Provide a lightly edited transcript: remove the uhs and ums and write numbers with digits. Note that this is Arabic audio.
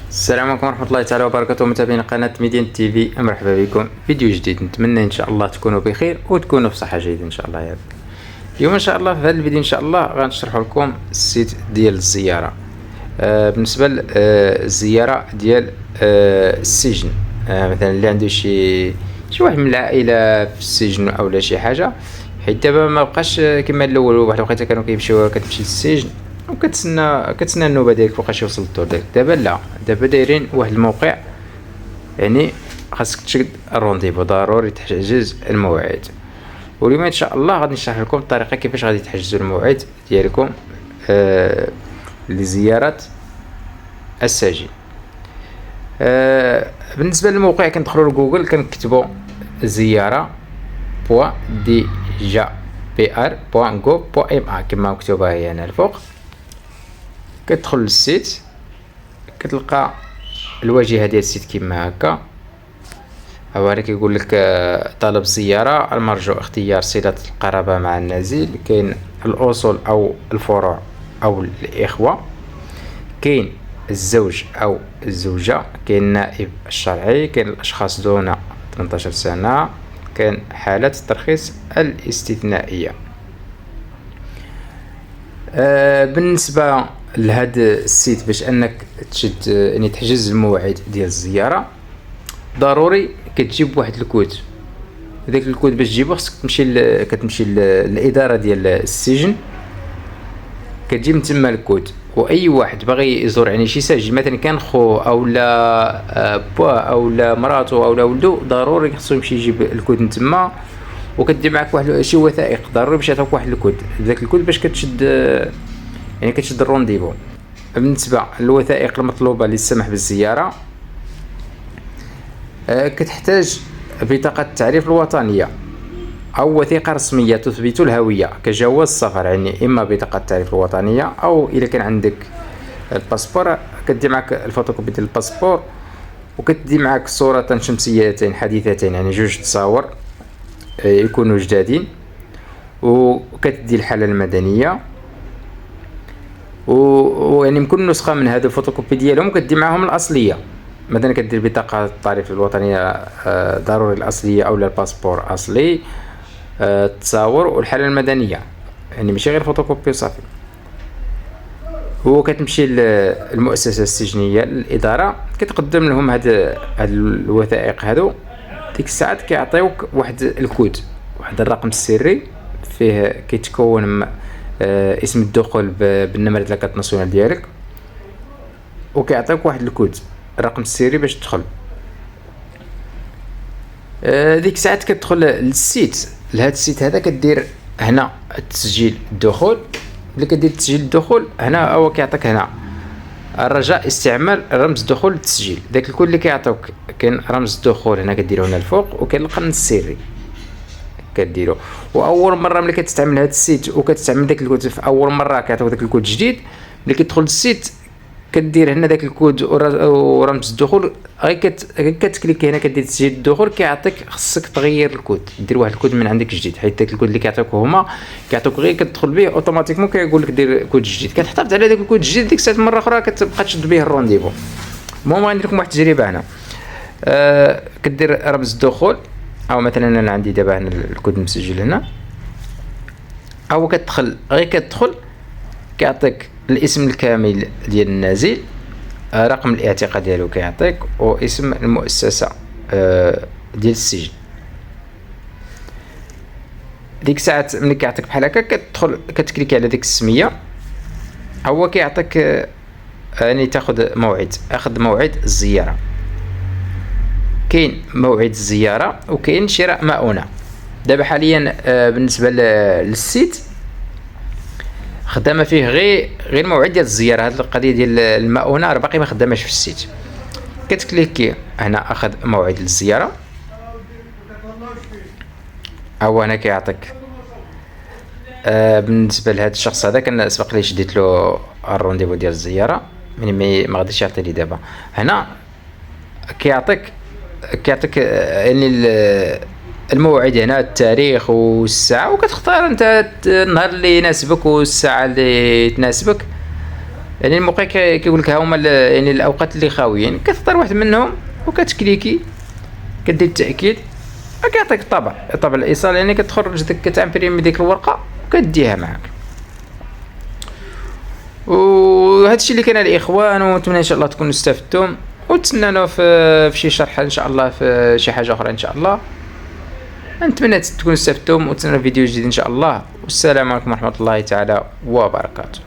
السلام عليكم ورحمة الله تعالى وبركاته، متابعين قناة ميديان تي في. مرحبا بكم فيديو جديد. نتمنى ان شاء الله تكونوا بخير وتكونوا في صحة جيدة ان شاء الله. يا رب اليوم ان شاء الله في هذا الفيديو ان شاء الله غنشرح لكم السيت ديال الزيارة. بالنسبة للزيارة ديال السجن، مثلا اللي عنده شي واحد من العائلة في السجن او لا شي حاجة، حيت دابا ما بقاش كما الاول. واحد الوقيته كانوا كيمشيو كتمشي للسجن وكتسنى النوبه ديالك فوقاش يوصل الدور ديالك. دابا لا، دابا دايرين واحد الموقع، يعني خاصك تشد الرونديفو، ضروري تحجز الموعد. واليوم ان شاء الله غادي نشرح لكم الطريقه كيفاش غادي تحجزوا الموعد ديالكم لزياره السجين. بالنسبه للموقع كندخلوا لجوجل كنكتبوا زياره بوا دي جا بي ار بوا غوف بوا ام ا كما مكتوبه هي هنا الفوق. كتدخل للسيت كتلقى الواجهه ديال السيت كما هكا. اولا كيقول لك طلب زياره، المرجو اختيار صله القرابه مع النازل، كاين الاصول او الفروع او الاخوه، كاين الزوج او الزوجه، كاين النائب الشرعي، كاين الاشخاص دون 18 سنه، كاين حالات الترخيص الاستثنائيه. بالنسبه لهاد السيت باش انك تشد يعني تحجز الموعد ديال الزياره، ضروري كتجيب واحد الكود. داك الكود باش تجيبو خصك كتمشي للاداره ديال السجن، كتجيب من تما الكود. واي واحد باغي يزور يعني شي سجين، مثلا كان خو او لا بوا او لا مراتو او لا ولدو، ضروري خصو يمشي يجيب الكود من تما. وكدير معاك واحد شي وثائق، ضروري باش يعطيوك واحد الكود. داك الكود باش كتشد يعني كتشد الرونديفو. بالنسبه للوثائق المطلوبه للسماح بالزياره، كتحتاج بطاقه التعريف الوطنيه او وثيقه رسميه تثبت الهويه كجواز سفر، يعني اما بطاقه التعريف الوطنيه او اذا كان عندك الباسبور كدي معك الفوتوكوبي ديال الباسبور، وكتدي معك صورتان شمسيتين حديثتين، يعني جوج تصاور يكونوا جدادين، وكتدي الحاله المدنيه، ويعني من كل نسخه من هذا الفوتوكوبي ديالهم كدي معهم الاصليه. مثلا كدير بطاقه التعريف الوطنيه ضروري الاصليه او الباسبور اصلي، التصاور والحاله المدنيه، يعني ماشي غير فوتوكوبي وصافي. وكتمشي للمؤسسه السجنيه الاداره كتقدم لهم هاد الوثائق هادو. ديك الساعات كيعطيوك واحد الكود، واحد الرقم السري فيه كيتكون اسم الدخول بالنمره ديال الكارت ناسيونال ديالك، وكيعطيوك واحد الكود الرقم السري باش تدخل. ديك الساعات كتدخل للسيت، لهاد السيت هذا كدير هنا تسجيل الدخول. ملي كدير تسجيل الدخول هنا هو كيعطيك هنا الرجاء استعمال رمز دخول التسجيل. داك الكود اللي كيعطيوك كاين رمز الدخول هنا كديرو هنا الفوق، وكاين القرن السري كديرو. واول مره ملي كتستعمل هاد السيت وكتستعمل داك الكود في اول مره كيعطيوك داك الكود جديد، ملي كتدخل للسيت كدير هنا داك الكود ورمز الدخول، غير كتكليك هنا كدير تسجيل الدخول، كيعطيك خصك تغير الكود، دير واحد الكود من عندك جديد، حيت داك الكود اللي كيعطيوك هما كيعطيوك غير كتدخل به اوتوماتيكمون كيقول لك دير كود جديد. كتحتفظ على داك الكود الجديد، ديك الساعه مره اخرى كتبقى تشد به الرونديفو. المهم غندير لكم واحد التجربه هنا. كدير رمز الدخول، او مثلا انا عندي دابا هنا الكود مسجل هنا، او كتدخل غير كتدخل كيعطيك الاسم الكامل ديال النازل، رقم الاعتقال ديالو كيعطيك، واسم المؤسسه ديال السجن. ديك الساعات ملي كيعطيك بحال هكا كتدخل كتكليكي على ديك السميه، هو كيعطيك يعني تاخذ موعد، اخذ موعد الزياره. كاين موعد الزياره وكاين شراء مؤونه. دابا حاليا بالنسبه للسيت خدامه فيه غير موعد ديال الزياره. هاد القضيه ديال المؤونه راه باقي ما خداماش في السيت. كتكليكي هنا اخذ موعد للزياره، او هنا كيعطيك بالنسبه لهذا الشخص هذا كان سبق لي شديت له الرونديفو ديال الزياره، يعني ما غاديش يعطي لي دابا. هنا كيعطيك يعني الموعد هنا، التاريخ والساعه، وكتختار انت النهار اللي يناسبك والساعه اللي تناسبك. يعني الموقع كيقول لك ها هما يعني الاوقات اللي خاويين، كتختار واحد منهم وكتكليكي كدير التاكيد، كيعطيك طبع الايصال، يعني كتخرج ديك كتامبريمي ديك الورقه وكديها معك. وهذا الشيء اللي كان الاخوان، ونتمنى ان شاء الله تكونوا استفدتم، وتسنانا في شي شرح ان شاء الله في شي حاجه اخرى ان شاء الله. نتمنى تكونوا استفدتم، وتسنانا فيديو جديد ان شاء الله. والسلام عليكم ورحمه الله تعالى وبركاته.